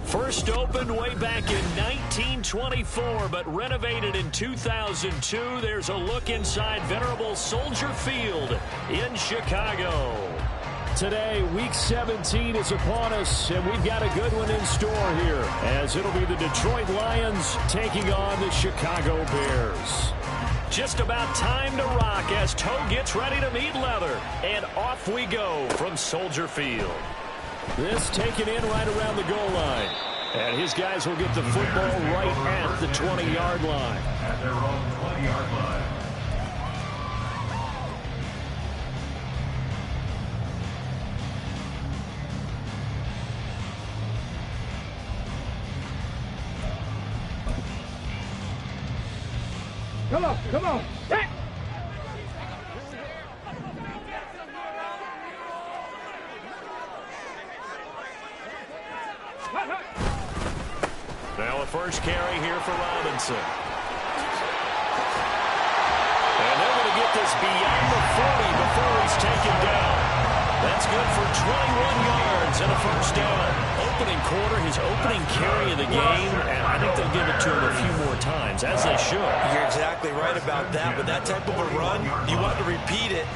First opened way back in 1924, but renovated in 2002. There's a look inside venerable Soldier Field in Chicago. Today, Week 17 is upon us, and we've got a good one in store here, as it'll be the Detroit Lions taking on the Chicago Bears. Just about time to rock as toe gets ready to meet leather, and off we go from Soldier Field. This taken in right around the goal line. And his guys will get the football right at the 20-yard line. At their own 20-yard line. Come on, come on. Hey! Now a first carry here for Robinson. And they're going to get this beyond the 40 before he's taken down. That's good for 21 yards and a first down. Opening quarter, his opening carry of the game, and I think they'll give it to him a few more times, as they should. You're exactly right about that. With that type of a run, you want to repeat it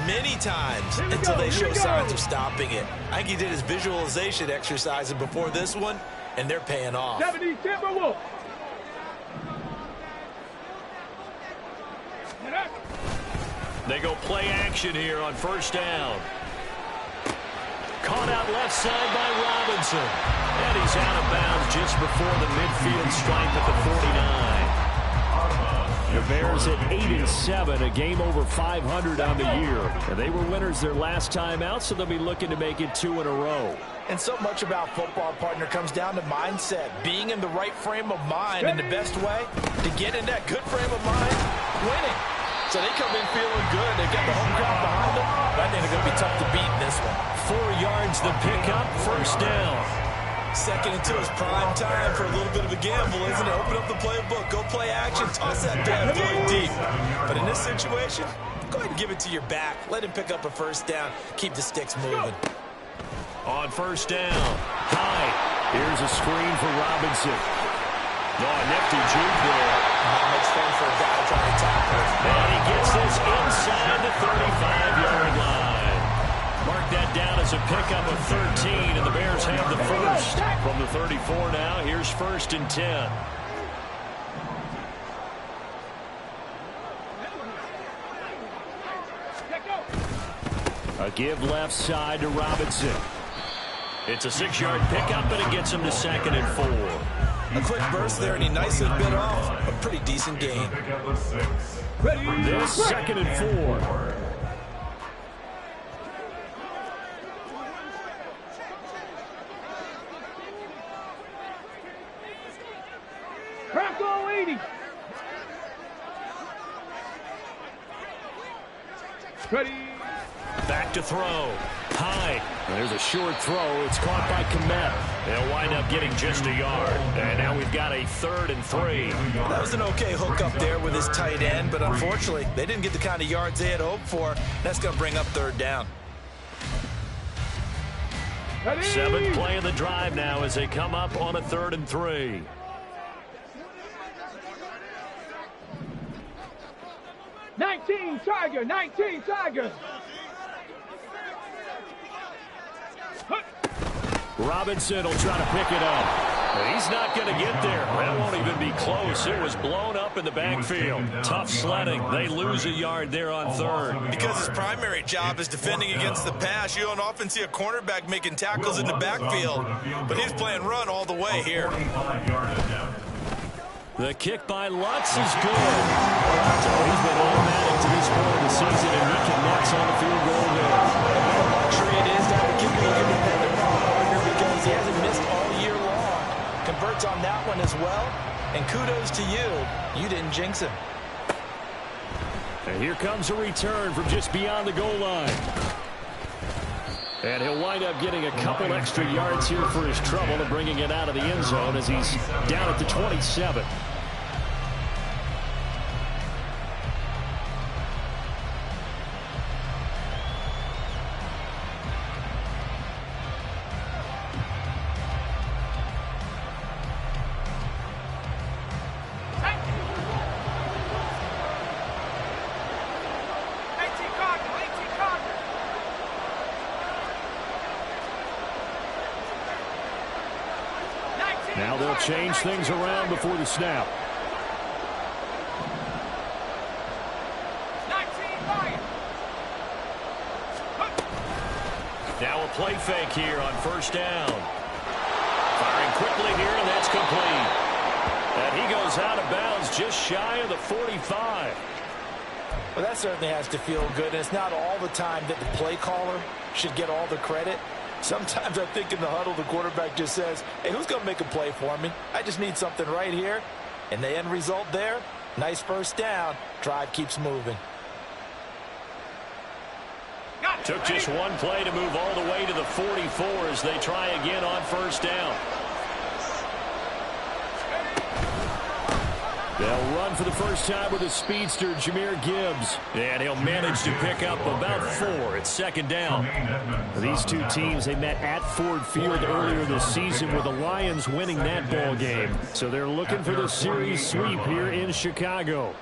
many times until they show signs of stopping it. I think he did his visualization exercises before this one, and they're paying off. 70 Timberwolves. They go play action here on first down. Caught out left side by Robinson. And he's out of bounds just before the midfield stripe at the 49. The Bears at 8-7, a game over 500 on the year. And they were winners their last time out, so they'll be looking to make it 2 in a row. And so much about football, partner, comes down to mindset. Being in the right frame of mind, and the best way to get in that good frame of mind, winning. So they come in feeling good. They've got the home crowd behind them. I think they're going to be tough to beat in this one. 4 yards the pickup, first down. Second until it's prime time for a little bit of a gamble, isn't it? Open up the playbook, go play action, toss that bad boy deep. But in this situation, go ahead and give it to your back. Let him pick up a first down. Keep the sticks moving. On first down, high. Here's a screen for Robinson. Oh, nifty juke there. Not much fun for a guy trying to tackle. And he gets this inside the 35-yard line. Mark that down as a pickup of 13, and the Bears have the first. From the 34 now, here's first and 10. A give left side to Robinson. It's a 6-yard pickup, and it gets him to second and 4. A quick burst there, and he nicely bit off a pretty decent gain. This second and 4. Crackle 80. Ready. Back to throw. High. There's a short throw. It's caught by Komet. They'll wind up getting just a yard. And now we've got a 3rd and 3. That was an okay hook up there with his tight end, but unfortunately, they didn't get the kind of yards they had hoped for. That's going to bring up 3rd down. Ready. 7th play of the drive now as they come up on a 3rd and 3. Nineteen Tiger. Robinson will try to pick it up. He's not going to get there. That won't even be close. It was blown up in the backfield. Tough sledding. They lose a yard there on 3rd. Because his primary job is defending against the pass. You don't often see a cornerback making tackles in the backfield. But he's playing run all the way here. The kick by Lutz is good. So he's been automatic to this point of the season, and he connects on the field goal there. What a luxury it is to have a kicker you can depend upon, partner, because he hasn't missed all year long. Converts on that one as well, and kudos to you. You didn't jinx him. And here comes a return from just beyond the goal line. And he'll wind up getting a couple extra yards here for his trouble and bringing it out of the end zone as he's down at the 27. Now they'll change things around before the snap. Now a play fake here on first down. Firing quickly here, and that's complete. And he goes out of bounds just shy of the 45. Well, that certainly has to feel good, and it's not all the time that the play caller should get all the credit. Sometimes I think in the huddle, the quarterback just says, hey, who's going to make a play for me? I just need something right here. And the end result there, nice first down. Drive keeps moving. Took just one play to move all the way to the 44 as they try again on first down. They'll run for the first time with a speedster, Jahmyr Gibbs. And he'll manage to pick up about 4 at second down. These two teams, they met at Ford Field earlier this season with the Lions winning that ball game. So they're looking for the series sweep here in Chicago.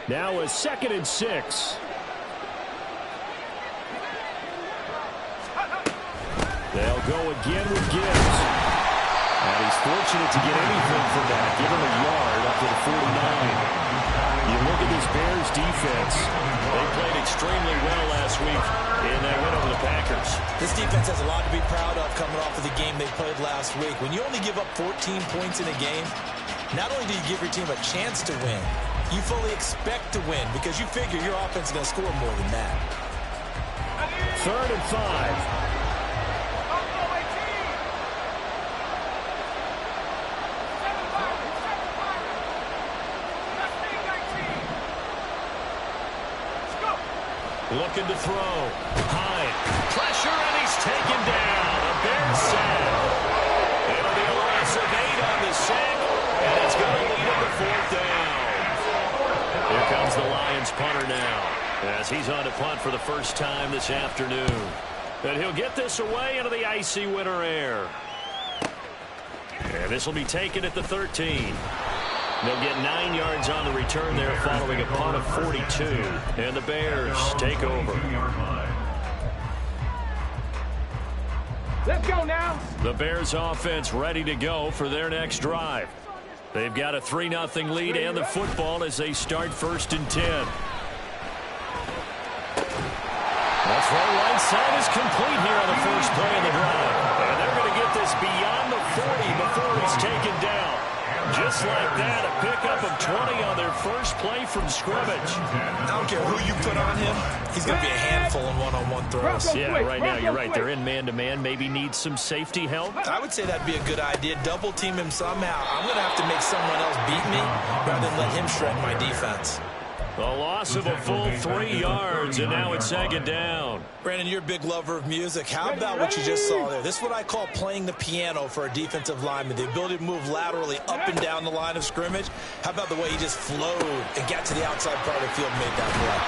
Now a 2nd and 6. They'll go again with Gibbs. And he's fortunate to get anything from that. Give him a yard up to the 49. You look at this Bears defense. They played extremely well last week in that win over the Packers. This defense has a lot to be proud of coming off of the game they played last week. When you only give up 14 points in a game, not only do you give your team a chance to win, you fully expect to win because you figure your offense is going to score more than that. 3rd and 5. Looking to throw. Hyde. Pressure, and he's taken down. A Bears sack. It'll be a loss of 8 on the sack, and it's going to lead him to 4th down. Here comes the Lions punter now as he's on to punt for the first time this afternoon. And he'll get this away into the icy winter air. And this will be taken at the 13. They'll get 9 yards on the return there following a punt of 42. And the Bears take over. Let's go now. The Bears offense ready to go for their next drive. They've got a 3-0 lead and the football as they start 1st and 10. That throw right side is complete here on the first play of the drive. And they're going to get this beyond the 40 before it's taken down. Just like that, a pickup of 20 on their first play from scrimmage. I don't care who you put on him. He's going to be a handful in one-on-one throws. Yeah, right now, you're right. They're in man-to-man. Maybe need some safety help. I would say that'd be a good idea. Double team him somehow. I'm going to have to make someone else beat me rather than let him shred my defense. A loss of a full 3 yards, and now it's 2nd down. Brandon, you're a big lover of music. How about what you just saw there? This is what I call playing the piano for a defensive lineman. The ability to move laterally up and down the line of scrimmage. How about the way he just flowed and got to the outside part of the field and made that play?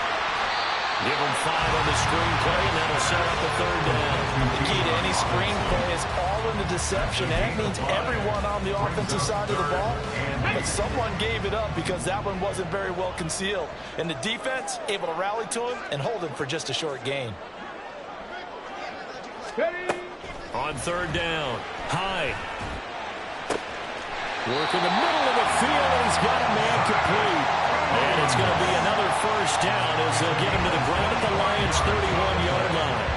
Give him 5 on the screen play, and that'll set up a 3rd down. The key to any screen play is all in the deception. And that means everyone on the offensive side of the ball. But someone gave it up because that one wasn't very well concealed. And the defense able to rally to him and hold him for just a short gain. On 3rd down, Hyde. Work in the middle of the field, and he's got a man complete. And it's going to be another 1st down as they'll get him to the ground at the Lions' 31-yard line.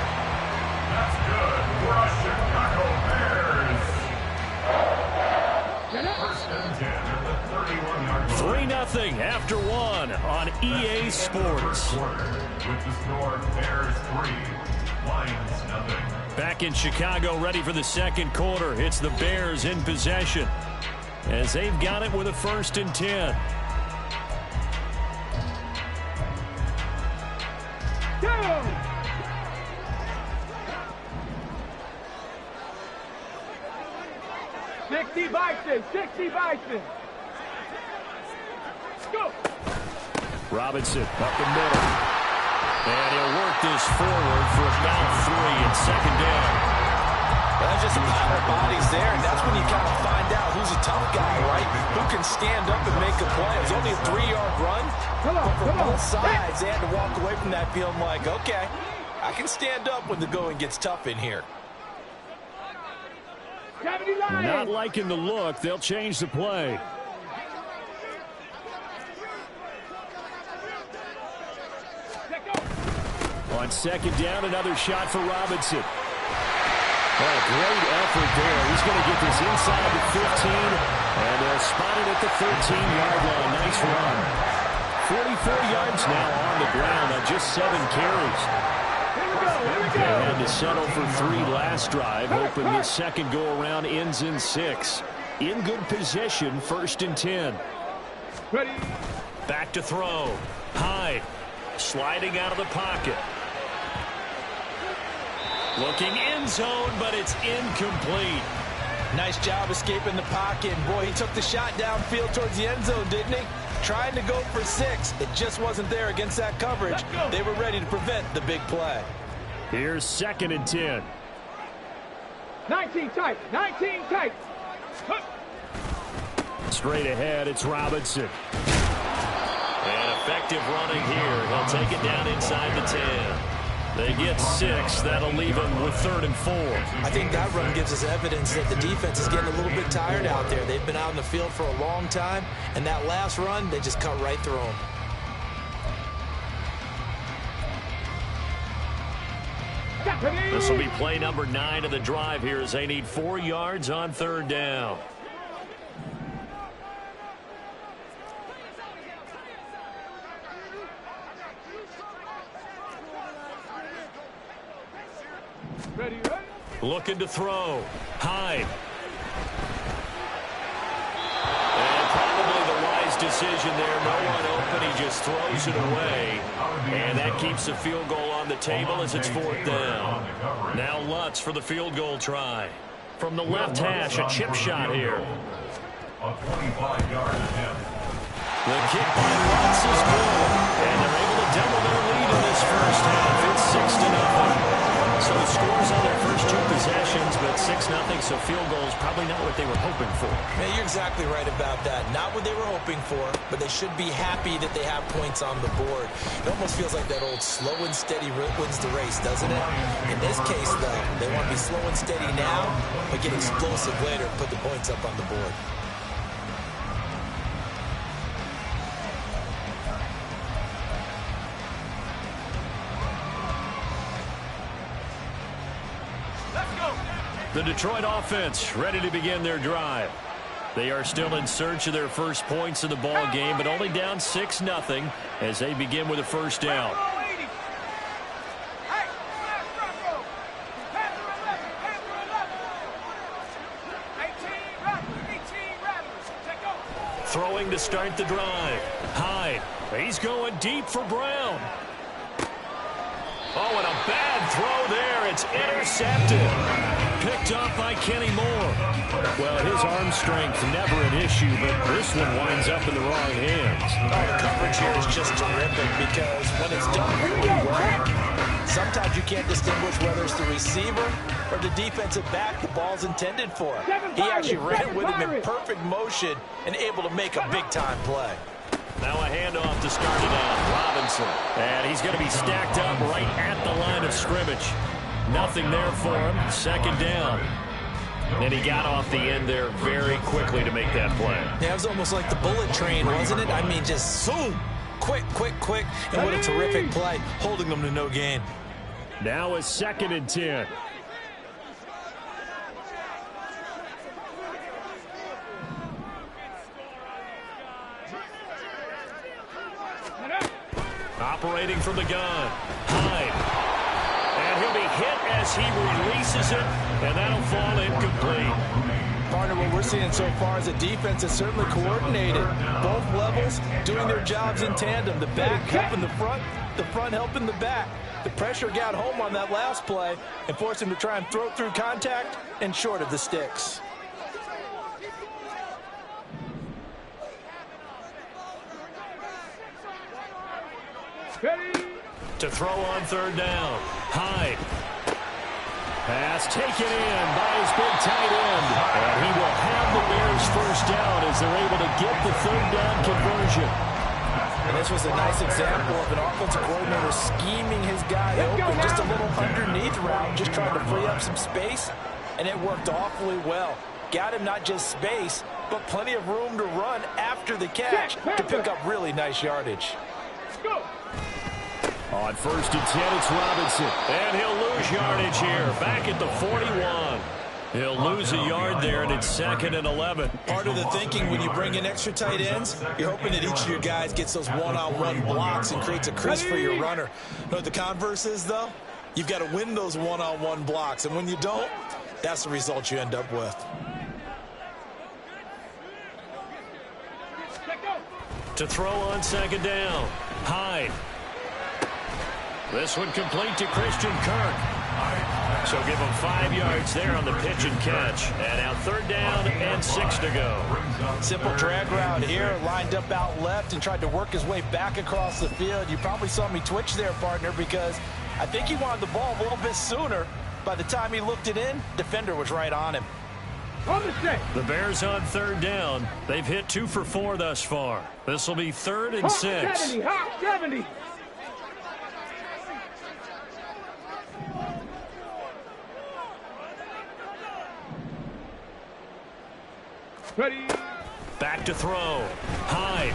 That's good for us Chicago Bears. 1st and 10 at the 31-yard line. 3-0 after 1 on EA Sports. With the score, Bears 3, Lions 0. Back in Chicago, ready for the 2nd quarter. It's the Bears in possession as they've got it with a 1st and 10. Go! 60 Bison, 60 Bison. Go! Robinson up the middle. And he'll work this forward for about 3 and 2nd down. That's just a pile of bodies there, and that's when you kind of find out who's a tough guy, right? Who can stand up and make a play. It was only a 3-yard run, but for both sides, they had to walk away from that feeling like, okay, I can stand up when the going gets tough in here. Not liking the look. They'll change the play. On second down, another shot for Robinson. Oh, great effort there. He's going to get this inside the 15, and they'll spot it at the 13-yard line. Nice run. 44 yards now on the ground on just 7 carries. They had to settle for 3 last drive, hoping the second go-around ends in 6. In good position, 1st and 10. Ready. Back to throw. Hyde sliding out of the pocket. Looking end zone, but it's incomplete. Nice job escaping the pocket. Boy, he took the shot downfield towards the end zone, didn't he? Trying to go for 6. It just wasn't there against that coverage. They were ready to prevent the big play. Here's 2nd and 10. 19 tight. 19 tight. Straight ahead, it's Robinson. And effective running here. He'll take it down inside the 10. They get 6. That'll leave them with 3rd and 4. I think that run gives us evidence that the defense is getting a little bit tired out there. They've been out in the field for a long time, and that last run, they just cut right through them. This will be play number 9 of the drive here as they need 4 yards on 3rd down. Ready. Looking to throw. Hyde. And probably the wise decision there. No one open. He just throws it away. And that keeps the field goal on the table as it's 4th down. Now Lutz for the field goal try. From the left hash, a chip shot here. A 25-yard attempt. The kick by Lutz is good. And they're able to double their lead in this first half. It's 6-0. So the scores on their first 2 possessions, but 6-0, so field goal is probably not what they were hoping for. Yeah, you're exactly right about that. Not what they were hoping for, but they should be happy that they have points on the board. It almost feels like that old slow and steady wins the race, doesn't it? In this case, though, they want to be slow and steady now, but get explosive later and put the points up on the board. The Detroit offense ready to begin their drive. They are still in search of their first points in the ball game, but only down 6-0 as they begin with a first down. Throwing to start the drive. Hyde. He's going deep for Brown. Oh, and a bad throw there. It's intercepted. Picked off by Kenny Moore. Well, his arm strength never an issue, but this one winds up in the wrong hands. Oh, the coverage here is just terrific because when it's done really well, sometimes you can't distinguish whether it's the receiver or the defensive back the ball's intended for. He actually ran with him in perfect motion and able to make a big-time play. Now a handoff to start it out. Robinson. And he's going to be stacked up right at the line of scrimmage. Nothing there for him. 2nd down. And he got off the end there very quickly to make that play. Yeah, it was almost like the bullet train, wasn't it? I mean, just zoom. Quick, quick, quick. And what a terrific play, holding them to no gain. Now a 2nd and 10. Operating from the gun. Hyde. And he'll be hit as he releases it, and that'll fall incomplete. Partner, what we're seeing so far is a defense that's certainly coordinated. Both levels doing their jobs in tandem. The back helping the front helping the back. The pressure got home on that last play and forced him to try and throw through contact and short of the sticks. Ready. To throw on 3rd down. Hyde. Pass taken in by his big tight end. And he will have the Bears first down as they're able to get the 3rd down conversion. And this was a nice example of an offensive coordinator scheming his guy open, just a little underneath route, just trying to free up some space. and it worked awfully well. Got him not just space, but plenty of room to run after the catch to pick up really nice yardage. Go. On 1st and 10, it's Robinson. And he'll lose yardage here. Back at the 41. He'll lose a yard there, and it's 2nd and 11. Part of the thinking when you bring in extra tight ends, you're hoping that each of your guys gets those one-on-one blocks and creates a crease for your runner. You know what the converse is, though? You've got to win those one-on-one blocks, and when you don't, that's the result you end up with. To throw on 2nd down. Hyde. This one complete to Christian Kirk. So give him 5 yards there on the pitch and catch. And now 3rd down and 6 to go. Simple drag route here, lined up out left and tried to work his way back across the field. You probably saw me twitch there, partner, because I think he wanted the ball a little bit sooner. By the time he looked it in, defender was right on him. The Bears on 3rd down. They've hit 2 for 4 thus far. This will be 3rd and 6. 70, hot 70. Ready. Back to throw. Hyde.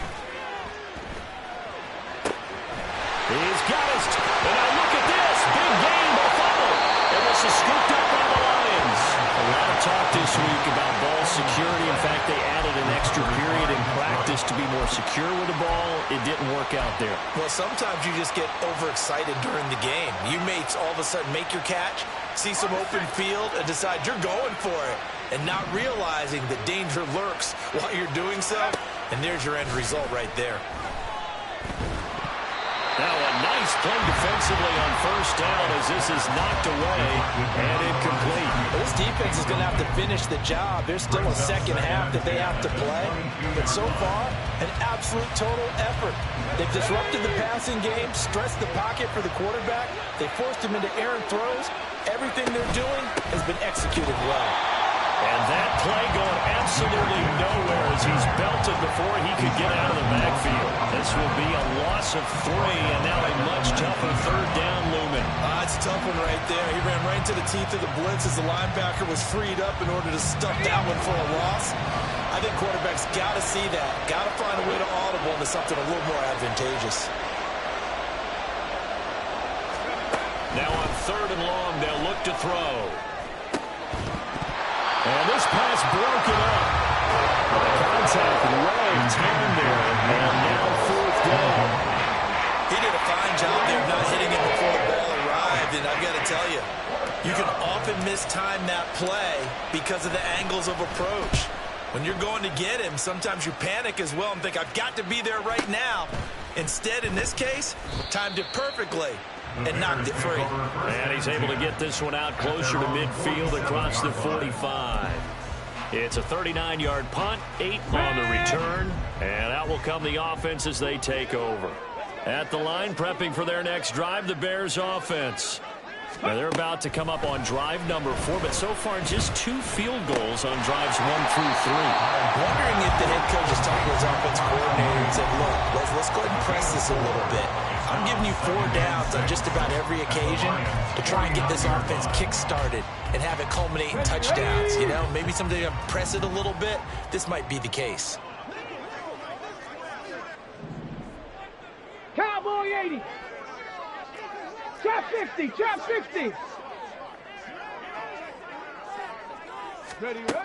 He's got us. And now look at this. Big gain by Fumble. And this is scooped up by the Lions. A lot of talk this week about ball security. In fact, they added an extra period in practice to be more secure with the ball. It didn't work out there. Well, sometimes you just get overexcited during the game. You may all of a sudden make your catch, see some open field, and decide you're going for it, and not realizing that danger lurks while you're doing so. And there's your end result right there. Now a nice play defensively on 1st down as this is knocked away and incomplete. This defense is going to have to finish the job. There's still a second half that they have to play. But so far, an absolute total effort. They've disrupted the passing game, stressed the pocket for the quarterback. They forced him into errant throws. Everything they're doing has been executed well. And that play going absolutely nowhere as he's belted before he could get out of the backfield. This will be a loss of 3, and now a much tougher 3rd down looming. It's a tough one right there. He ran right into the teeth of the blitz as the linebacker was freed up in order to stuff that one for a loss. I think quarterbacks got to see that. Got to find a way to audible into something a little more advantageous. Now on 3rd and long, they'll look to throw. And this pass broken up. The contact way turned there. And now 4th down. He did a fine job there not hitting it before the ball arrived. And I've got to tell you, you can often mistime that play because of the angles of approach. When you're going to get him, sometimes you panic as well and think, I've got to be there right now. Instead, in this case, timed it perfectly and knocked it free. And he's able to get this one out closer to midfield across the 45. It's a 39-yard punt, 8 on the return, and out will come the offense as they take over. At the line, prepping for their next drive, the Bears offense. Now they're about to come up on drive number 4, but so far just 2 field goals on drives 1 through 3. I'm wondering if the head coach is talking to his offense coordinator and said, look, let's go ahead and press this a little bit. I'm giving you 4 downs on just about every occasion to try and get this offense kick-started and have it culminate in touchdowns. You know, maybe someday to press it a little bit. This might be the case. Cowboy 80. Trap 50. Trap 50. Ready, ready.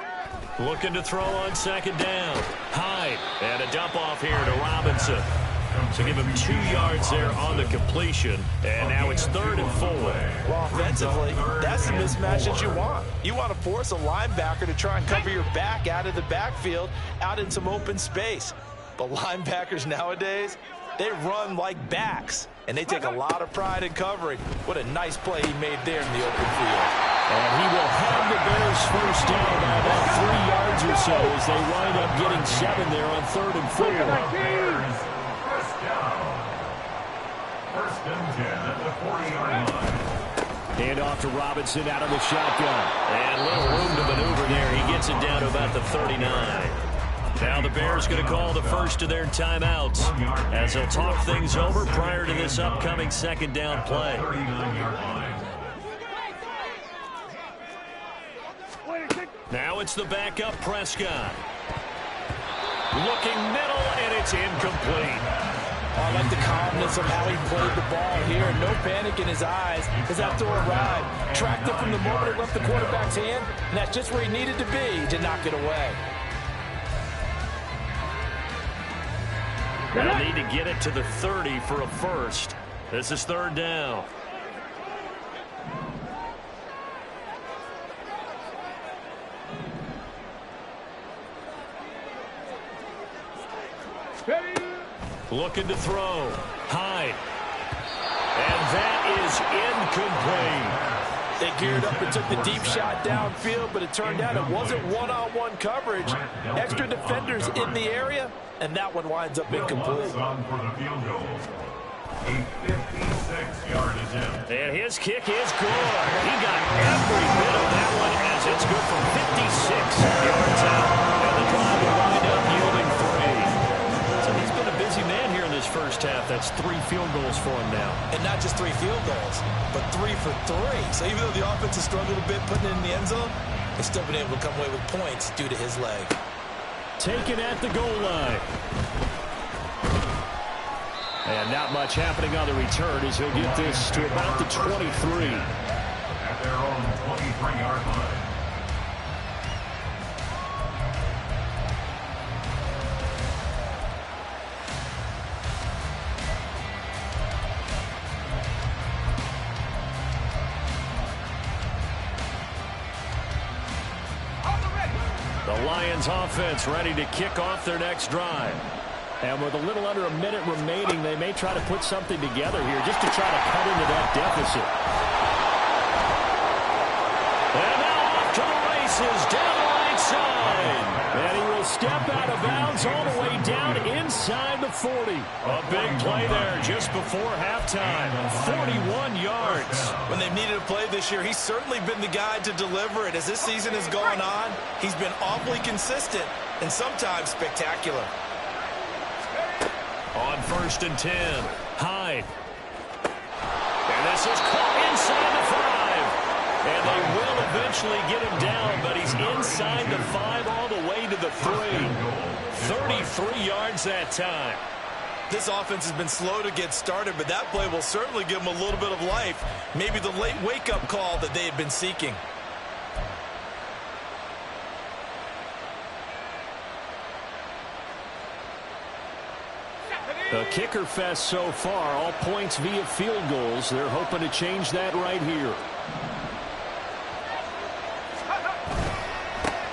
Looking to throw on 2nd down. Hyde. And a dump off here to Robinson. So give him 2 yards there on the completion. And now it's 3rd and 4. Well, offensively, that's the mismatch that you want. You want to force a linebacker to try and cover your back out of the backfield, out in some open space. But linebackers nowadays, they run like backs, and they take a lot of pride in covering. What a nice play he made there in the open field. And he will have the Bears first down by about 3 yards or so as they wind up getting 7 there on 3rd and 4. First and 10 at the 40-yard line. Hand off to Robinson out of the shotgun. And little room to maneuver there. He gets it down to about the 39. Now the Bears going to call the first of their timeouts as they'll talk things over prior to this upcoming 2nd down play. Now it's the backup Prescott. Looking middle, and it's incomplete. I like the calmness of how he played the ball here. No panic in his eyes as that throw arrived. Tracked it from the moment it left the quarterback's hand, and that's just where he needed to be to knock it away. They'll need to get it to the 30 for a first. This is third down. Looking to throw. Hyde. And that is incomplete. They geared up and took the deep shot downfield, but it turned out it wasn't one-on-one coverage. Extra defenders in the area, and that one winds up incomplete. For the field goal. A 56-yard attempt. And his kick is good. He got every bit of that one as it's good from 56 yards out. And the drive will wind up yielding 3. So he's been a busy man here in this first half. That's 3 field goals for him now. And not just 3 field goals, but 3 for 3. So even though the offense has struggled a bit putting it in the end zone, they've still been able to come away with points due to his leg. Taken at the goal line. And not much happening on the return as he'll get this to about the 23. At their own 23-yard line. The Lions offense ready to kick off their next drive. And with a little under a minute remaining, they may try to put something together here just to try to cut into that deficit. And now off to the races, down the right side. And he will step out of bounds all the way down inside the 40. A big play there just before halftime. 41 yards. When they've needed a play this year, he's certainly been the guy to deliver it. As this season has gone on, he's been awfully consistent and sometimes spectacular. On 1st and 10, Hyde. And this is caught inside the 5. And they will eventually get him down, but he's inside the 5 all the way to the 3. 33 yards that time. This offense has been slow to get started, but that play will certainly give them a little bit of life. Maybe the late wake-up call that they had been seeking. The kicker fest so far, all points via field goals. They're hoping to change that right here.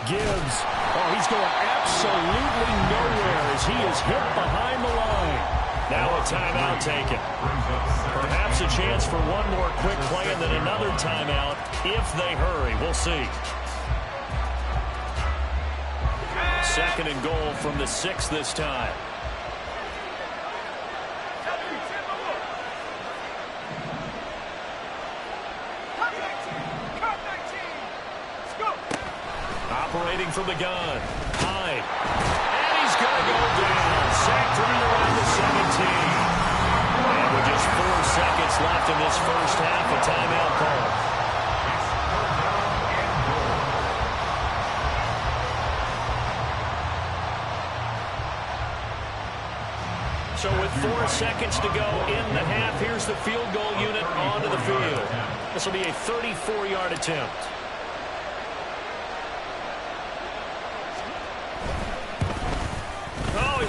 Gibbs. Oh, he's going absolutely nowhere as he is hit behind the line. Now a timeout taken. Perhaps a chance for one more quick play and then another timeout if they hurry. We'll see. 2nd and goal from the 6 this time. Operating from the gun. Hyde. And he's going to go down. Sacked right around the 17. And with just 4 seconds left in this first half, a timeout call. So with 4 seconds to go in the half, here's the field goal unit onto the field. This will be a 34-yard attempt.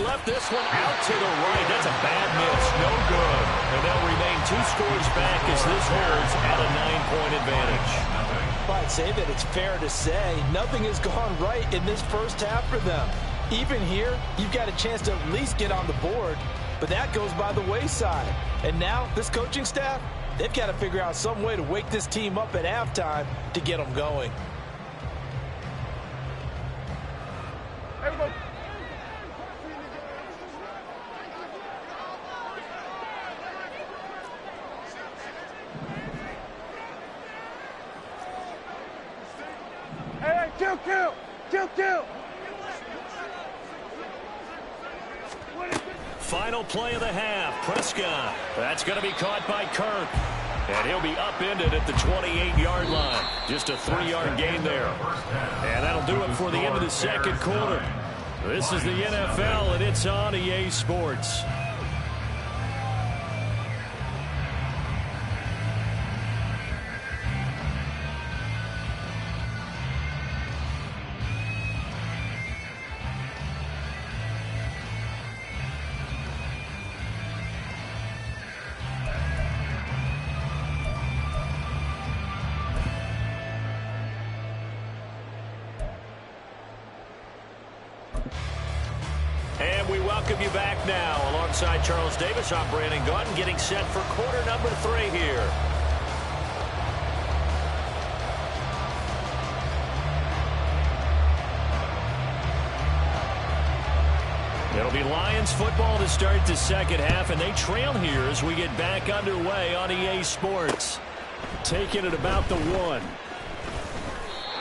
Left this one out to the right. That's a bad miss. No good. And they'll remain 2 scores back as this holds at a 9-point advantage. Well, I'd say that it's fair to say nothing has gone right in this first half for them. Even here, you've got a chance to at least get on the board, but that goes by the wayside. And now, this coaching staff, they've got to figure out some way to wake this team up at halftime to get them going. Kill. Final play of the half. Prescott. That's going to be caught by Kirk. And he'll be upended at the 28-yard line. Just a 3-yard gain there. And that'll do it for the end of the second quarter. This is the NFL, and it's on EA Sports. And we welcome you back now. Alongside Charles Davis, I'm Brandon Gunn, getting set for quarter number 3 here. It'll be Lions football to start the second half, and they trail here as we get back underway on EA Sports. Taking it about the 1.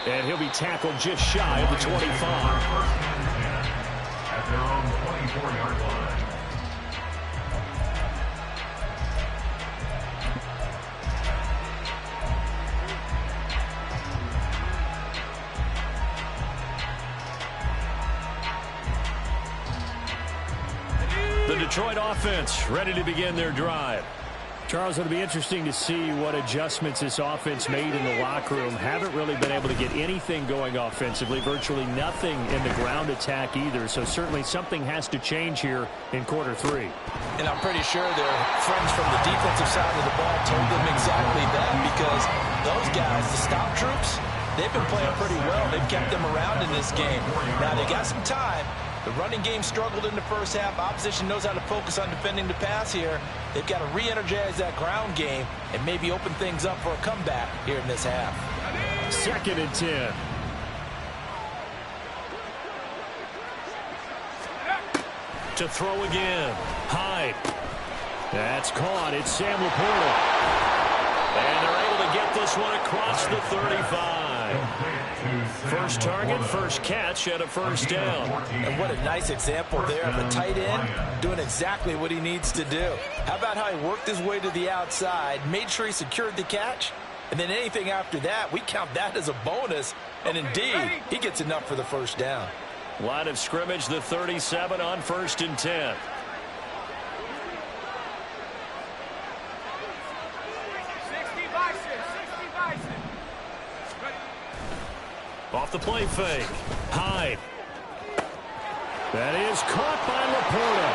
And he'll be tackled just shy of the 25. At their own 24-yard line. The Detroit offense ready to begin their drive. Charles, it'll be interesting to see what adjustments this offense made in the locker room. Haven't really been able to get anything going offensively, virtually nothing in the ground attack either. So certainly something has to change here in quarter 3. And I'm pretty sure their friends from the defensive side of the ball told them exactly that, because those guys, the stop troops, they've been playing pretty well. They've kept them around in this game. Now they got some time. The running game struggled in the first half. Opposition knows how to focus on defending the pass here. They've got to re-energize that ground game and maybe open things up for a comeback here in this half. 2nd and 10. To throw again. Hyde. That's caught. It's Sam Laporta. And they're able to get this one across the 35. First target, first catch, and a first down. And what a nice example there of a tight end doing exactly what he needs to do. How about how he worked his way to the outside, made sure he secured the catch, and then anything after that, we count that as a bonus. And indeed, he gets enough for the first down. Line of scrimmage, the 37 on 1st and 10. Off the play fake. Hyde. That is caught by Laporta.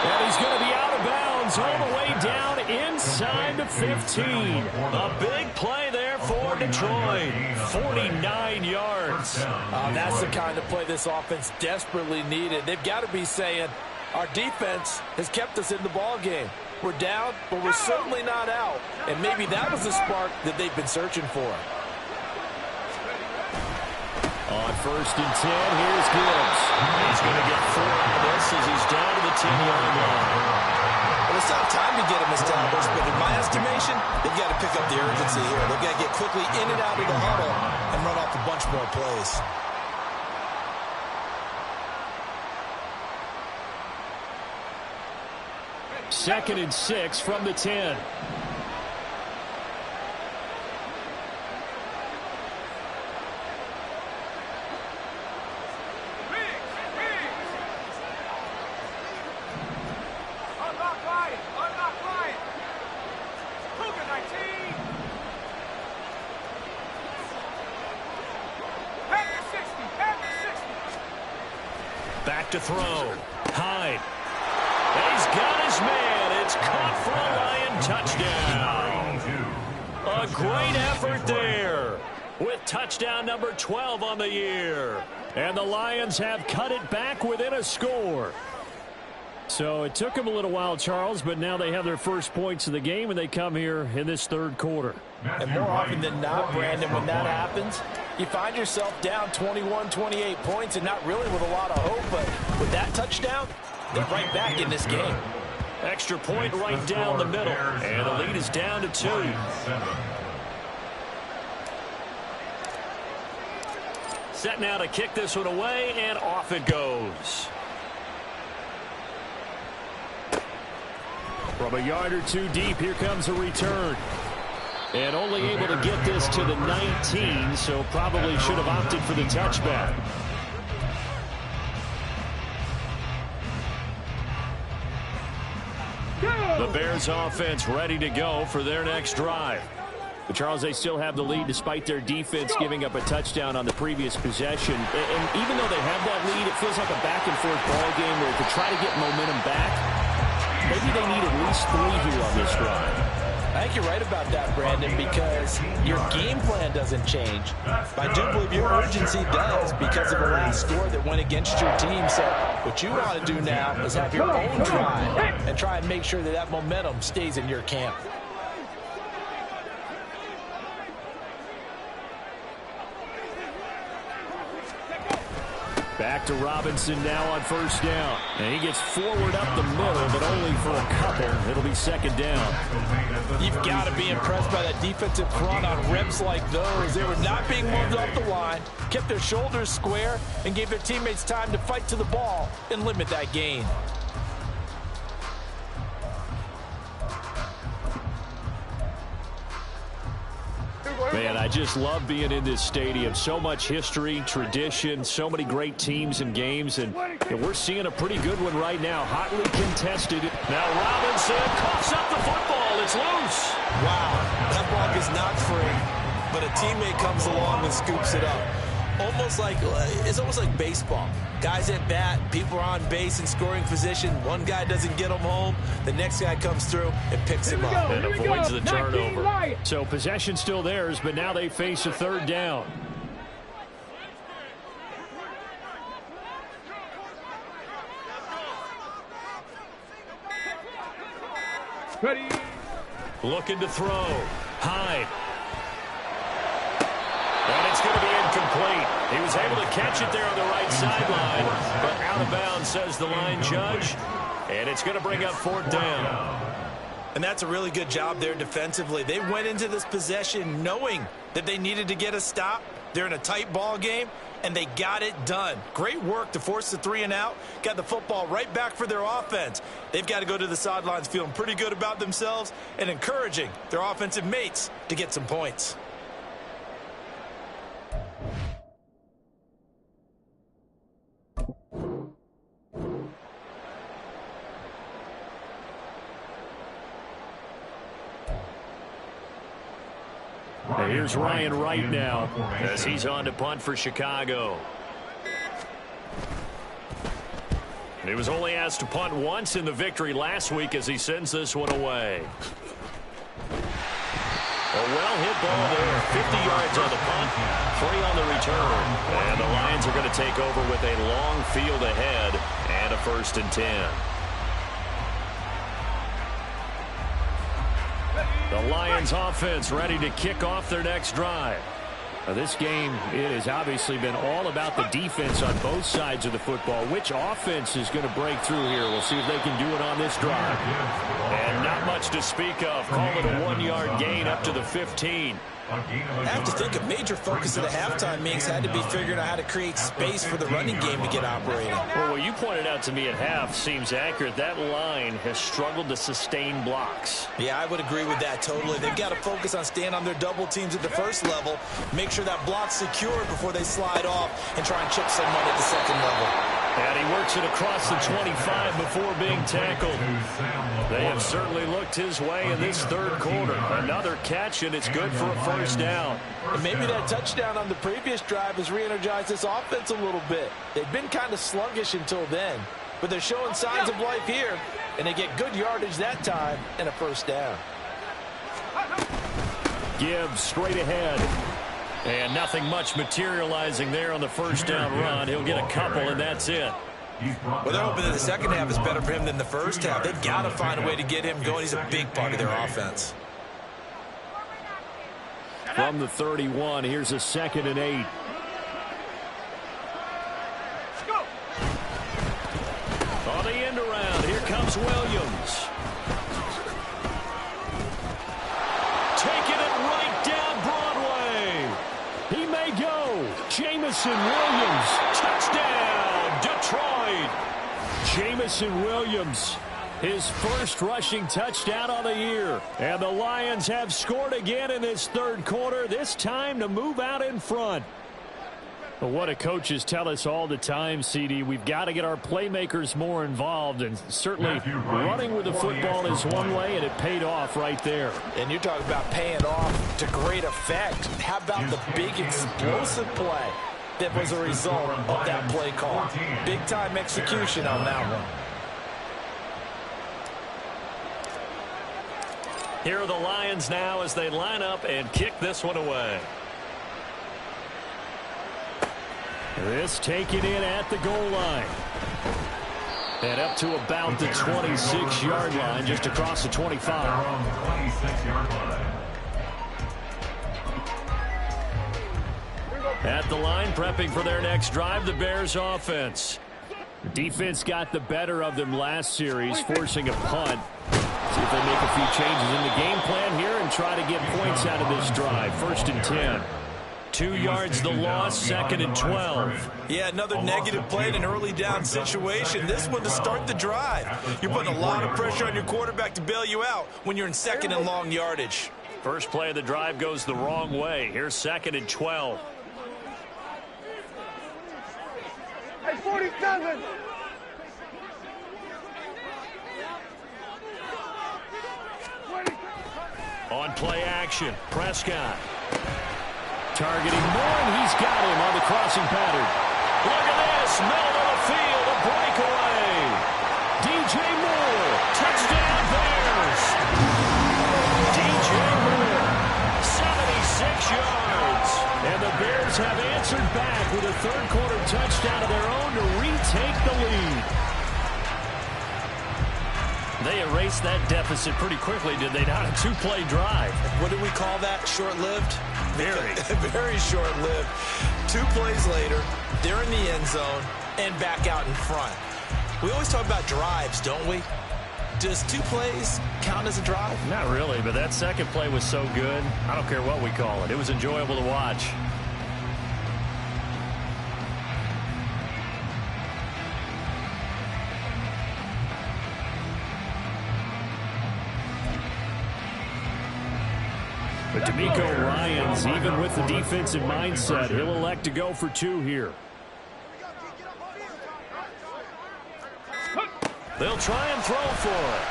And he's going to be out of bounds all the way down inside the 15. A big play there for Detroit. 49 yards. That's the kind of play this offense desperately needed. They've got to be saying, our defense has kept us in the ball game. We're down, but we're certainly not out. And maybe that was the spark that they've been searching for. On 1st and 10, here's Gibbs. He's going to get 4 out of this as he's down to the 10-yard line. Well, it's not time to get him established, but in my estimation, they've got to pick up the urgency here. They've got to get quickly in and out of the huddle and run off a bunch more plays. Second and 6 from the 10. Back to throw. Hyde. He's got his man. It's caught for a Lion touchdown. A great effort there with touchdown number 12 on the year. And the Lions have cut it back within a score. So it took them a little while, Charles, but now they have their first points of the game, and they come here in this 3rd quarter. And more often than not, Brandon, when that happens, you find yourself down 21, 28 points and not really with a lot of hope. But with that touchdown, they're right back in this game. Extra point right down the middle. And the lead is down to 2. Set now to kick this one away, and off it goes. From a yard or two deep, here comes a return. And only able to get this to the 19, so probably should have opted for the touchback. The Bears offense ready to go for their next drive. But Charles, they still have the lead despite their defense giving up a touchdown on the previous possession. And even though they have that lead, it feels like a back-and-forth ball game where to try to get momentum back, maybe they need at least 3 here on this drive. I think you're right about that, Brandon, because your game plan doesn't change. But I do believe your urgency does because of the last score that went against your team. So what you want to do now is have your own drive and try and make sure that that momentum stays in your camp. Back to Robinson now on first down. And he gets forward up the middle, but only for a couple. It'll be second down. You've got to be impressed by that defensive front on reps like those. They were not being moved off the line, kept their shoulders square, and gave their teammates time to fight to the ball and limit that gain. Man, I just love being in this stadium. So much history, tradition, so many great teams and games, and we're seeing a pretty good one right now. Hotly contested. Now Robinson coughs up the football. It's loose. Wow, that ball is not free, but a teammate comes along and scoops it up. It's almost like baseball. Guys at bat, people are on base in scoring position. One guy doesn't get them home. The next guy comes through and picks him up. And avoids the turnover. So possession still theirs, but now they face a third down. Ready. Looking to throw. Hyde. And it's going to be incomplete. He was able to catch it there on the right sideline, but out of bounds, says the line judge. And it's going to bring up fourth down. And that's a really good job there defensively. They went into this possession knowing that they needed to get a stop. They're in a tight ball game, and they got it done. Great work to force the 3 and out. Got the football right back for their offense. They've got to go to the sidelines feeling pretty good about themselves and encouraging their offensive mates to get some points. And here's Ryan Wright now as he's on to punt for Chicago. He was only asked to punt once in the victory last week as he sends this one away. A well-hit ball there. 50 yards on the punt, 3 on the return. And the Lions are going to take over with a long field ahead and a 1st and 10. The Lions offense ready to kick off their next drive. Now this game, it has obviously been all about the defense on both sides of the football. Which offense is going to break through here? We'll see if they can do it on this drive. And not much to speak of. Call it a 1-yard gain up to the 15. I have to think a major focus of the halftime meetings had to be figuring out how to create space for the running game to get operating. Well, what you pointed out to me at half seems accurate. That line has struggled to sustain blocks. Yeah, I would agree with that totally. They've got to focus on staying on their double teams at the first level, make sure that block's secured before they slide off and try and chip someone at the second level. And he works it across the 25 before being tackled. They have certainly looked his way in this third quarter. Another catch, and it's good for a first down. And maybe that touchdown on the previous drive has re-energized this offense a little bit. They've been kind of sluggish until then, but they're showing signs of life here, and they get good yardage that time and a first down. Gibbs straight ahead. And nothing much materializing there on the first down run. He'll get a couple, and that's it. Well, they're hoping that the second half is better for him than the first half. They've got to find a way to get him going. He's a big part of their offense. From the 31, here's a 2nd and 8. On the end around, here comes Williams. Taking it right down Broadway. He may go. Jamison Williams. Touchdown, Detroit. Jamison Williams His first rushing touchdown on the year. And the Lions have scored again in this third quarter, this time to move out in front. But what do coaches tell us all the time, CD? We've got to get our playmakers more involved, and certainly running with the football is one way, and it paid off right there. And you're talking about paying off to great effect. How about the big explosive play that was a result of that play call? Big-time execution on that one. Here are the Lions now as they line up and kick this one away. This taken in at the goal line. And up to about the 26-yard line, just across the 25. At the line, prepping for their next drive, the Bears offense. The defense got the better of them last series, forcing a punt. See if they make a few changes in the game plan here and try to get points out of this drive. 1st and 10. 2 yards the loss, 2nd and 12. Yeah, another negative play in an early down situation. This one to start the drive. You're putting a lot of pressure on your quarterback to bail you out when you're in 2nd and long yardage. First play of the drive goes the wrong way. Here's 2nd and 12. Hey, 47. On play action, Prescott. Targeting Moore, and he's got him on the crossing pattern. Look at this, middle of the field, a breakaway. DJ Moore, touchdown Bears. DJ Moore, 76 yards. And the Bears have answered back with a third-quarter touchdown of their own to retake the lead. They erased that deficit pretty quickly, did they not? A 2-play drive. What do we call that? Short-lived? Very. Very short-lived. 2 plays later, they're in the end zone and back out in front. We always talk about drives, don't we? Does 2 plays count as a drive? Not really, but that second play was so good. I don't care what we call it. It was enjoyable to watch. But D'Amico Ryans, even with the defensive mindset, he'll elect to go for 2 here. They'll try and throw for it.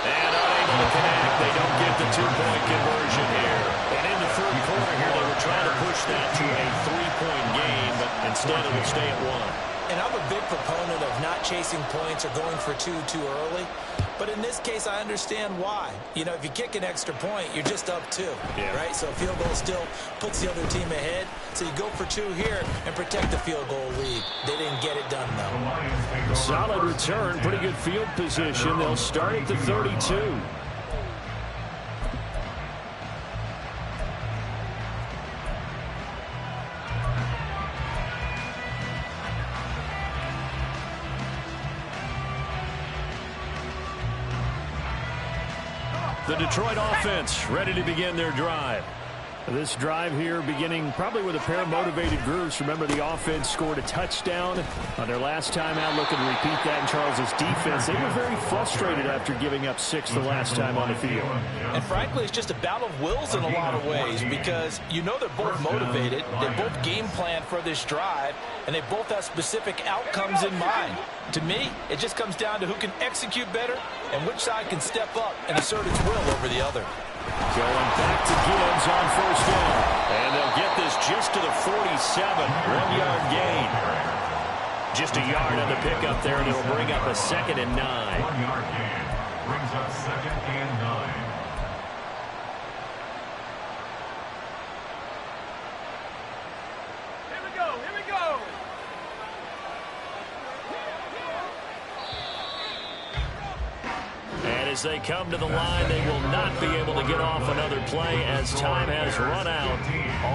And unable to connect. They don't get the 2-point conversion here. And in the third quarter here, they were trying to push that to a 3-point game, but instead it will stay at 1. And I'm a big proponent of not chasing points or going for 2 too early. But in this case, I understand why. You know, if you kick an extra point, you're just up 2, right? So a field goal still puts the other team ahead. So you go for 2 here and protect the field goal lead. They didn't get it done, though. Solid return, pretty good field position. They'll start at the 32. The Detroit offense ready to begin their drive. This drive here beginning probably with a pair of motivated groups. Remember, the offense scored a touchdown on their last time out, looking to repeat that in Charles's defense. They were very frustrated after giving up 6 the last time on the field. And frankly, it's just a battle of wills in a lot of ways because you know they're both motivated. They both game plan for this drive, and they both have specific outcomes in mind. To me, it just comes down to who can execute better and which side can step up and assert its will over the other. Going back to Gibbs on 1st down. And they'll get this just to the 47. 1-yard gain. Just a yard on the pickup there, and it'll bring up a 2nd and 9. 1-yard gain brings up 2nd and 9. Here we go. Here we go. And as they come to the line, they will not be able to get off another play as time has run out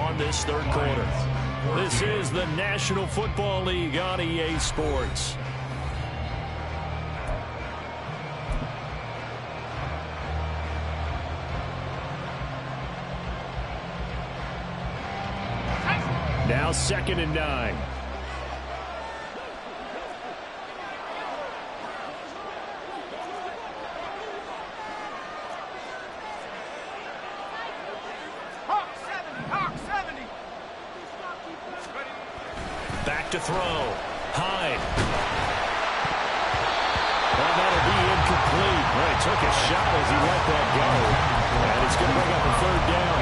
on this third quarter. This is the National Football League on EA Sports. Now 2nd and 9. to throw. Hyde. And that'll be incomplete. Well, he took a shot as he let that go. And it's going to bring up a third down.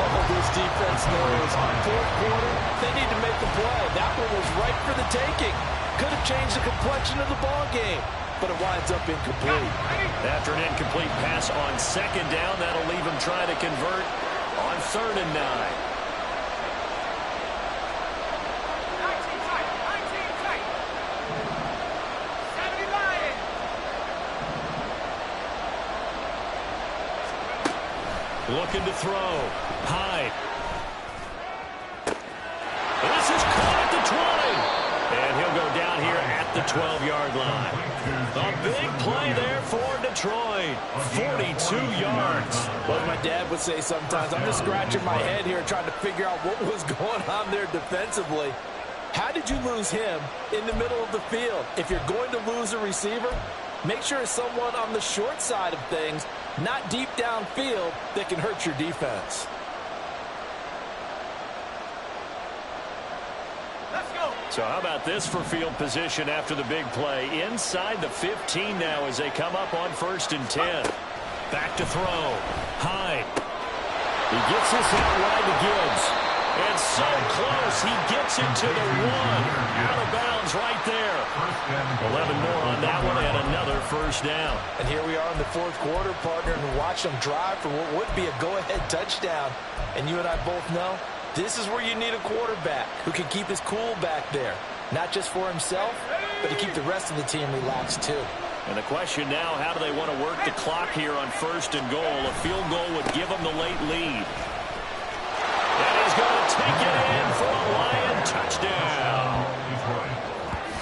Oh, this defense knows. Fourth quarter, they need to make the play. That one was right for the taking. Could have changed the complexion of the ball game, but it winds up incomplete. After an incomplete pass on second down, that'll leave him trying to convert on 3rd and 9. Looking to throw. Hyde. This is caught at the 20. And he'll go down here at the 12-yard line. A big play there for Detroit. 42 yards. Well, my dad would say sometimes, I'm just scratching my head here trying to figure out what was going on there defensively. How did you lose him in the middle of the field? If you're going to lose a receiver, make sure it's someone on the short side of things, not deep downfield, that can hurt your defense. Let's go. So how about this for field position after the big play? Inside the 15 now as they come up on 1st and 10. Back to throw. Hyde. He gets this out wide to Gibbs. And so close, he gets it to the 1. Out of bounds right there. 11 more on that one and another first down. And here we are in the fourth quarter, partner, and watch them drive for what would be a go-ahead touchdown. And you and I both know this is where you need a quarterback who can keep his cool back there. Not just for himself, but to keep the rest of the team relaxed too. And the question now, how do they want to work the clock here on 1st and goal? A field goal would give them the late lead. And he's going to take it in for a Lion touchdown.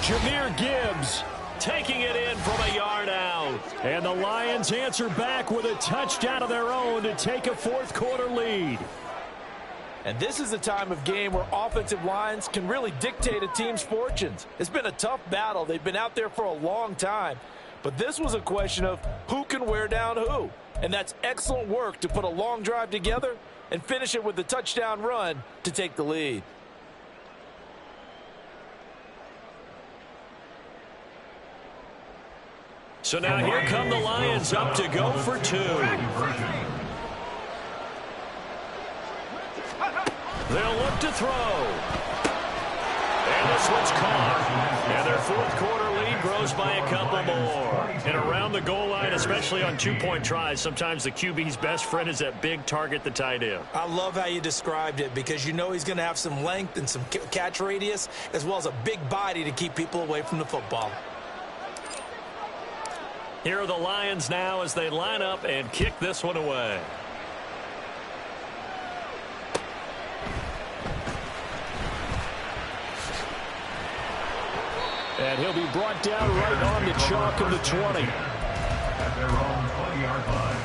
Jahmyr Gibbs taking it in from a yard out. And the Lions answer back with a touchdown of their own to take a fourth quarter lead. And this is a time of game where offensive lines can really dictate a team's fortunes. It's been a tough battle. They've been out there for a long time. But this was a question of who can wear down who. And that's excellent work to put a long drive together and finish it with the touchdown run to take the lead. So now here come the Lions up to go for 2. They'll look to throw. And this one's caught. And their fourth quarter lead grows by a couple more. And around the goal line, especially on two-point tries, sometimes the QB's best friend is that big target, the tight end. I love how you described it because you know he's going to have some length and some catch radius as well as a big body to keep people away from the football. Here are the Lions now as they line up and kick this one away. And he'll be brought down right on the chalk of the 20. At their own 20-yard line.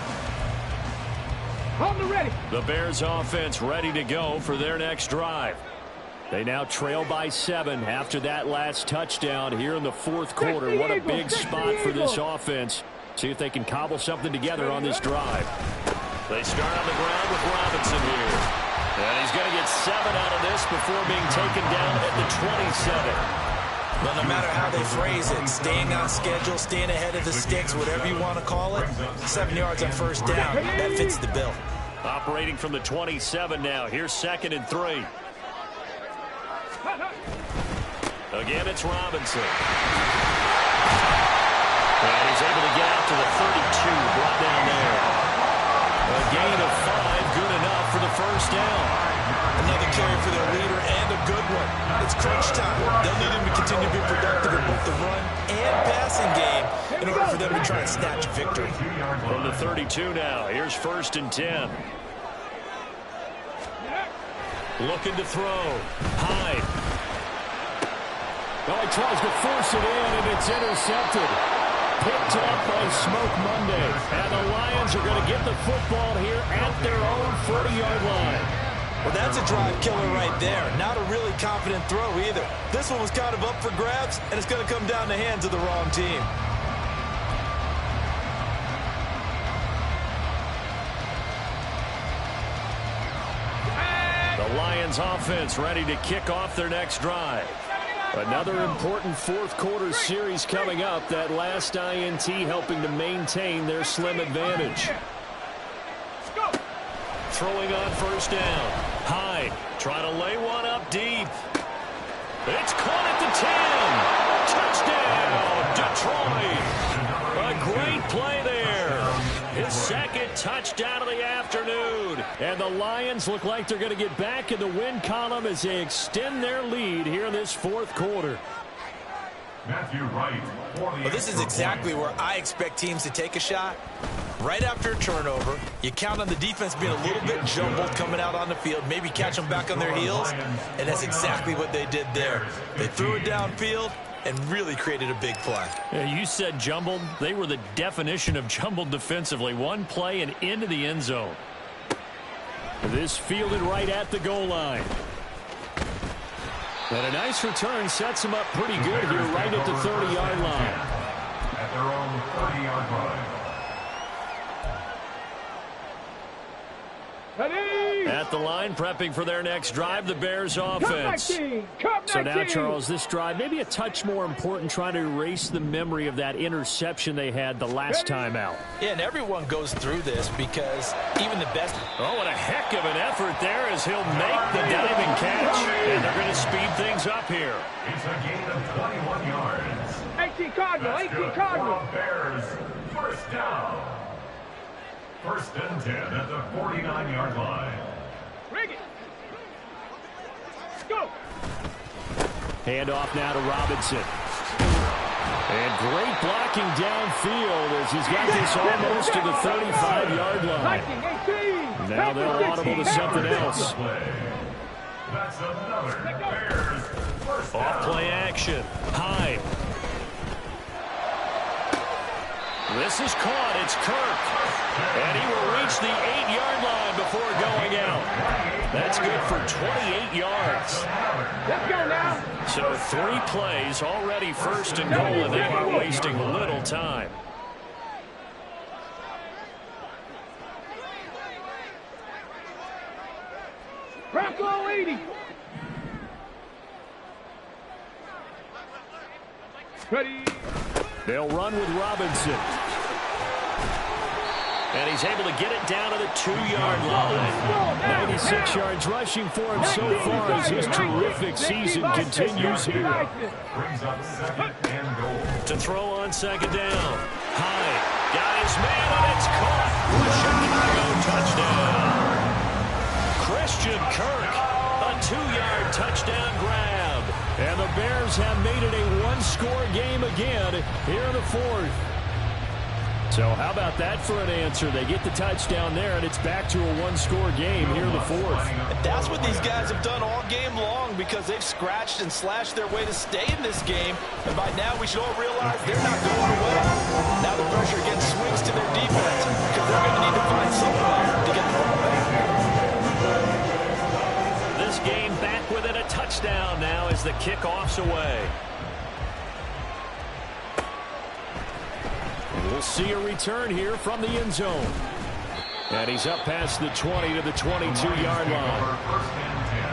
Hold them ready. The Bears offense ready to go for their next drive. They now trail by 7 after that last touchdown here in the fourth quarter. What a big spot for this offense. See if they can cobble something together on this drive. They start on the ground with Robinson here. And he's going to get 7 out of this before being taken down at the 27. Well, no matter how they phrase it, staying on schedule, staying ahead of the sticks, whatever you want to call it, 7 yards on first down, that fits the bill. Operating from the 27 now. Here's 2nd and 3. Again, it's Robinson. And he's able to get out to the 32, brought down there. A gain of 5, good enough for the first down. Another carry for their leader and a good one. It's crunch time. They'll need him to continue to be productive in both the run and passing game in order for them to try and snatch victory. From the 32 now, here's 1st and 10. Looking to throw. Hyde. Well, he tries to force it in, and it's intercepted. Picked up by Smoke Monday. And the Lions are going to get the football here at their own 40-yard line. Well, that's a drive killer right there. Not a really confident throw either. This one was kind of up for grabs, and it's going to come down the hands of the wrong team. The Lions offense ready to kick off their next drive. Another important fourth quarter series coming up. That last INT helping to maintain their slim advantage. Throwing on first down. Hyde trying to lay one up deep. It's caught at the 10. Touchdown, Detroit. A great play there. His second touchdown of the afternoon. And the Lions look like they're going to get back in the win column as they extend their lead here in this fourth quarter. Well, this is exactly where I expect teams to take a shot. Right after a turnover, you count on the defense being a little bit jumbled coming out on the field, maybe catch them back on their heels, and that's exactly what they did there. They threw it downfield and really created a big play. Yeah, you said jumbled. They were the definition of jumbled defensively. One play and into the end zone. This fielded right at the goal line. And a nice return sets them up pretty good here right at the 30-yard line. At their own 30-yard line. At the line, prepping for their next drive, the Bears offense. So now, Charles, this drive maybe a touch more important, trying to erase the memory of that interception they had the last time out. Yeah, and everyone goes through this because even the best... Oh, what a heck of an effort there as he'll make the diving catch. And they're going to speed things up here. It's a gain of 21 yards. 18 Cardinal, 18 Cardinal. Bears, first down. First and 10 at the 49-yard line. Bring it. Go. Hand off now to Robinson. And great blocking downfield as he's got this almost to the 35-yard line. Now they're audible to something else. That's another Bears first down. Off play action. Hyde. This is caught. It's Kirk. And he will reach the 8-yard line before going out. That's good for 28 yards. Let's go now. So 3 plays already first and goal, and they are wasting little time. Bronco 80. Ready. They'll run with Robinson. And he's able to get it down to the 2-yard line. 96 yards rushing for him so far as his terrific season continues here. Brings up second and goal. To throw on second down. Hyde got his man, and it's caught. Chicago touchdown. Christian Kirk, a 2-yard touchdown grab. And the Bears have made it a one-score game again here in the fourth. So how about that for an answer? They get the touchdown there, and it's back to a one-score game here in the fourth. And that's what these guys have done all game long because they've scratched and slashed their way to stay in this game. And by now, we should all realize they're not going away. Now the pressure again swings to their defense because they're going to need to find some way to get the ball back. This game back within a touchdown now as the kickoff's away. We'll see a return here from the end zone. And he's up past the 20 to the 22-yard line. First and 10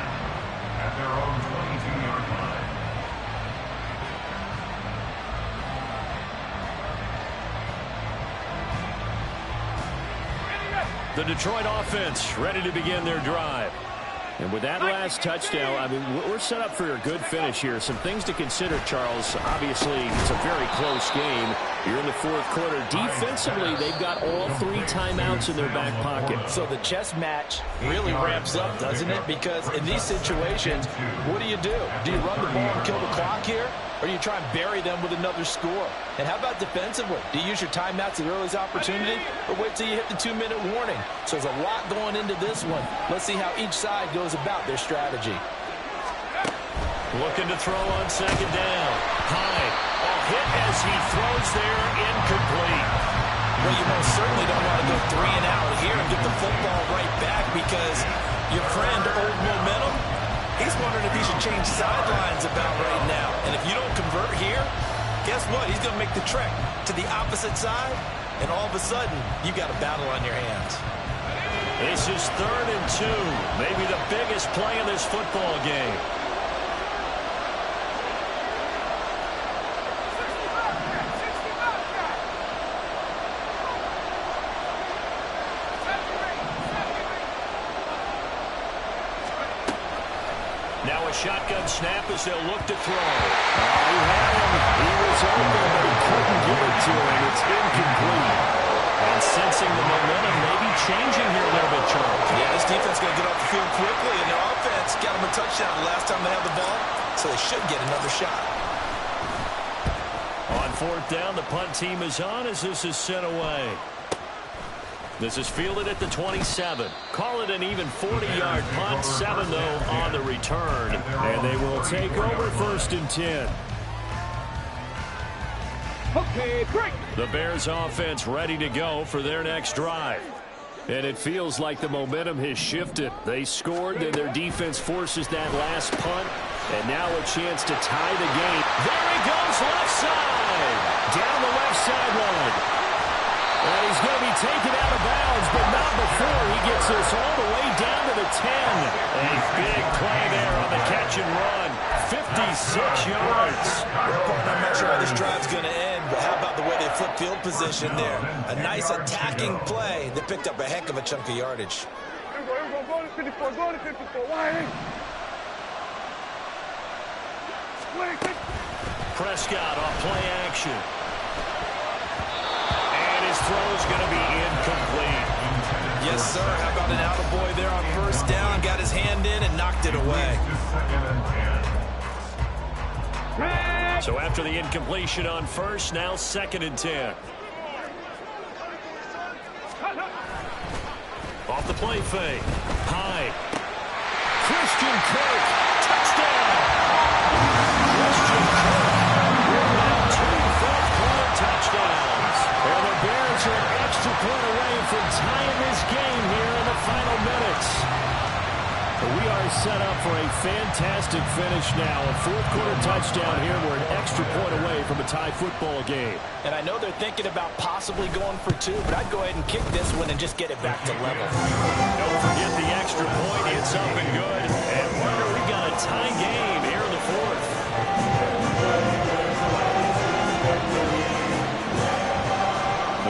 at their own 22-yard line. The Detroit offense ready to begin their drive. And with that last touchdown, I mean, we're set up for a good finish here. Some things to consider, Charles. Obviously, it's a very close game. You're in the fourth quarter. Defensively, they've got all 3 timeouts in their back pocket. So the chess match really ramps up, doesn't it? Because in these situations, what do? Do you run the ball and kill the clock here? Or do you try and bury them with another score? And how about defensively? Do you use your timeouts at the earliest opportunity? Or wait till you hit the 2-minute warning? So there's a lot going into this one. Let's see how each side goes about their strategy. Looking to throw on second down. Hyde. A hit as he throws there, incomplete. Well, you most certainly don't want to go 3 and out here and get the football right back because your friend, Old Momentum, he's wondering if he should change sidelines about right now. And if you don't convert here, guess what? He's going to make the trek to the opposite side, and all of a sudden, you've got a battle on your hands. This is 3rd and 2. Maybe the biggest play in this football game. now a shotgun snap as they'll look to throw. He had him. He was open, but he couldn't get it to him. It's incomplete. And sensing the momentum maybe changing here a little bit, Charles. Yeah, this defense is going to get off the field quickly, and their offense got them a touchdown the last time they had the ball, so they should get another shot. On fourth down, the punt team is on as this is sent away. This is fielded at the 27. Call it an even 40-yard punt. 7, though, on the return. And they will take over 1st and 10. Okay, break. The Bears offense ready to go for their next drive. And it feels like the momentum has shifted. They scored, then their defense forces that last punt. And now a chance to tie the game. There he goes, left side. Down the left sideline. And he's going to be taken out of bounds, but not before he gets this all the way down to the 10. A big play there on the catch and run. 56 yards. I'm not sure how this drive's going to end, but how about the way they flip field position there? A nice attacking play that picked up a heck of a chunk of yardage. Go to 54, go to 54. Why? Prescott off play action. His throw is going to be incomplete. Yes, sir. How about an attaboy there on first down? Got his hand in and knocked it away. So after the incompletion on first, now 2nd and 10. Off the play fake. High. Christian Kirk. Touchdown. Christian Kirk. We're now 2 fourth-quarter touchdowns. And the Bears are an extra point away from tying this game here in the final minutes. We are set up for a fantastic finish now. A 4th-quarter touchdown here. We're an extra point away from a tie football game. And I know they're thinking about possibly going for 2, but I'd go ahead and kick this one and just get it back to level. Don't forget the extra point. It's up and good. And Warner, we've got a tie game here in the 4th.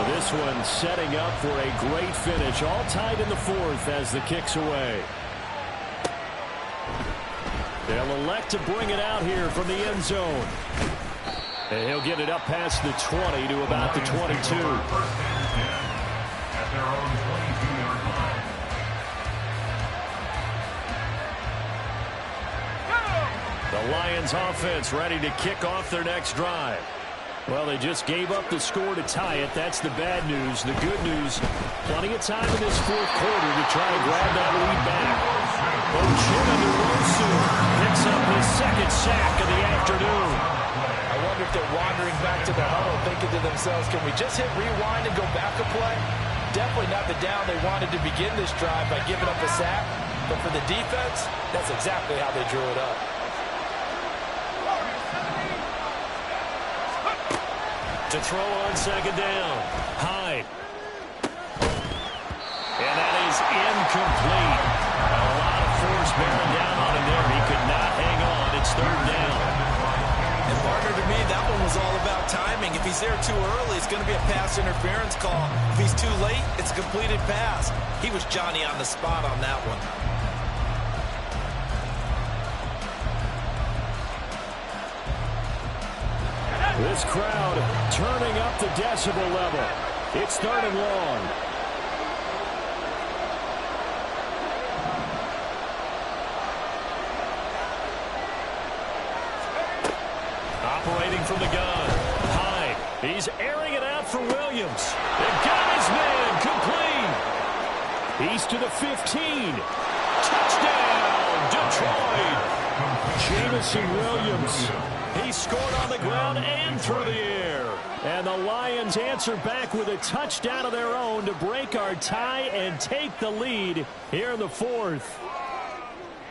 This one setting up for a great finish. All tied in the 4th as the kick's away. They'll elect to bring it out here from the end zone. And he'll get it up past the 20 to about the 22. At their own 22-yard line. The Lions offense ready to kick off their next drive. Well, they just gave up the score to tie it. That's the bad news. The good news, plenty of time in this 4th quarter to try to grab that lead back. Ochimendorosu picks up his 2nd sack of the afternoon. I wonder if they're wandering back to the huddle thinking to themselves, can we just hit rewind and go back a play? Definitely not the down they wanted to begin this drive by giving up a sack. But for the defense, that's exactly how they drew it up. To throw on 2nd down. Hyde. And that is incomplete. A lot of force bearing down on him there. He could not hang on. It's 3rd down. And partner, to me, that one was all about timing. If he's there too early, it's going to be a pass interference call. If he's too late, it's a completed pass. He was Johnny on the spot on that one. This crowd turning up the decibel level. It's 3rd and long. Operating from the gun. Hyde. He's airing it out for Williams. They've got his man complete. He's to the 15. Touchdown, Detroit. Jamison Williams. He scored on the ground and through the air. And the Lions answer back with a touchdown of their own to break our tie and take the lead here in the 4th.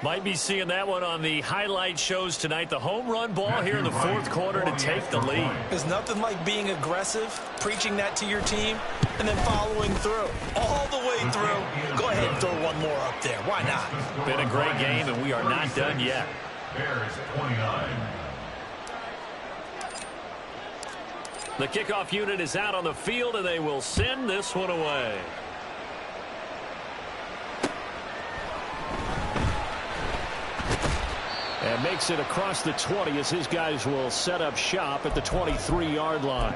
Might be seeing that one on the highlight shows tonight. The home run ball here in the 4th quarter to take the lead. There's nothing like being aggressive, preaching that to your team, and then following through. All the way through. Go ahead and throw one more up there. Why not? Been a great game, and we are not done yet. Bears 29. The kickoff unit is out on the field, and they will send this one away. And makes it across the 20 as his guys will set up shop at the 23-yard line.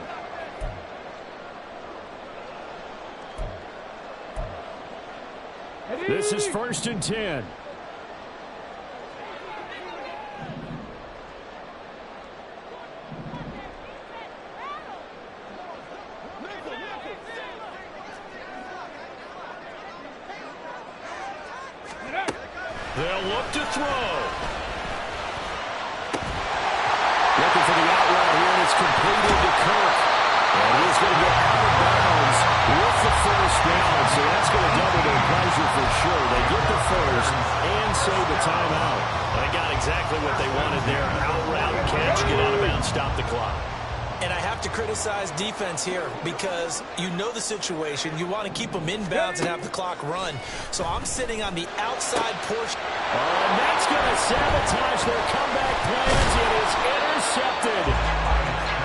This is 1st and 10. They'll look to throw. Looking for the out route here, and it's completed to Kirk. And he's going to get out of bounds with the first down. So that's going to double their pleasure for sure. They get the first and save the timeout. They got exactly what they wanted there. Out route, catch, get out of bounds, stop the clock. And I have to criticize defense here because you know the situation. You want to keep them inbounds and have the clock run. So I'm sitting on the outside portion. And that's going to sabotage their comeback plans. It is intercepted.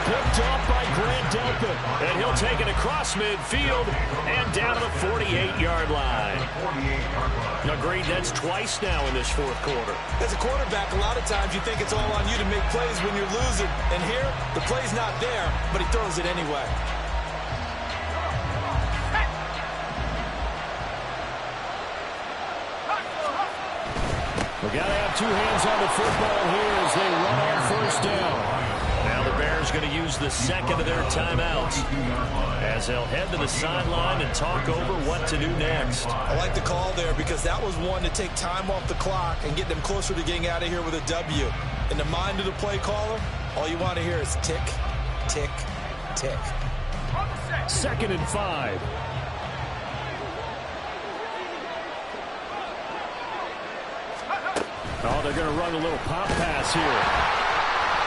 Picked off by Grant Delpit. And he'll take it across midfield and down to the 48-yard line. Agreed, that's twice now in this fourth quarter. As a quarterback, a lot of times you think it's all on you to make plays when you're losing. And here, the play's not there, but he throws it anyway. We got to have two hands on the football here as they run on first down. Now the Bears going to use the second of their timeouts as they'll head to the sideline and talk over what to do next. I like the call there because that was one to take time off the clock and get them closer to getting out of here with a W. In the mind of the play caller, all you want to hear is tick, tick, tick. 2nd and 5. Oh, they're going to run a little pop pass here.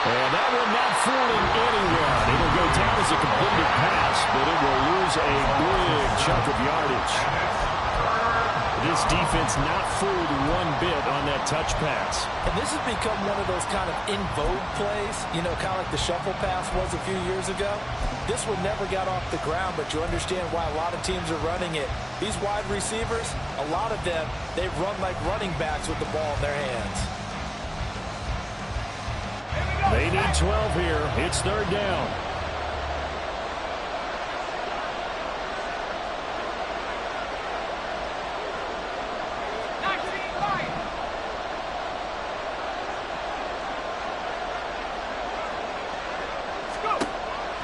And that one not fooling anyone. It'll go down as a completed pass, but it will lose a big chunk of yardage. This defense not fooled one bit on that touch pass. And this has become one of those kind of in vogue plays, you know, kind of like the shuffle pass was a few years ago. This one never got off the ground, but you understand why a lot of teams are running it. These wide receivers, a lot of them, they run like running backs with the ball in their hands. They need 12 here. It's 3rd down.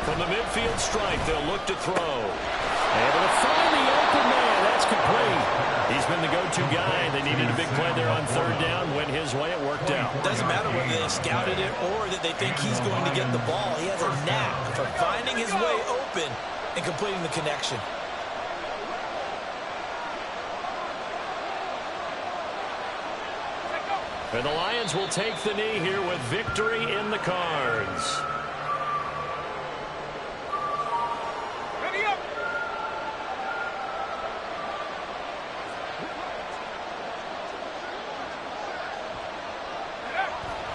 From the midfield strike, they'll look to throw. Able to find the open man. That's complete. He's been the go-to guy. They needed a big play there on 3rd down. Went his way. It worked out. It doesn't matter whether they scouted it or that they think he's going to get the ball. He has a knack for finding his way open and completing the connection. And the Lions will take the knee here with victory in the cards.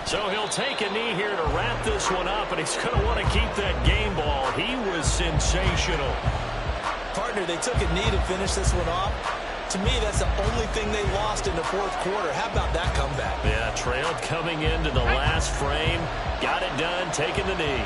So he'll take a knee here to wrap this one up, and he's going to want to keep that game ball. He was sensational. Partner, they took a knee to finish this one off. To me, that's the only thing they lost in the fourth quarter. How about that comeback? Yeah, trailed coming into the last frame. Got it done, taking the knee.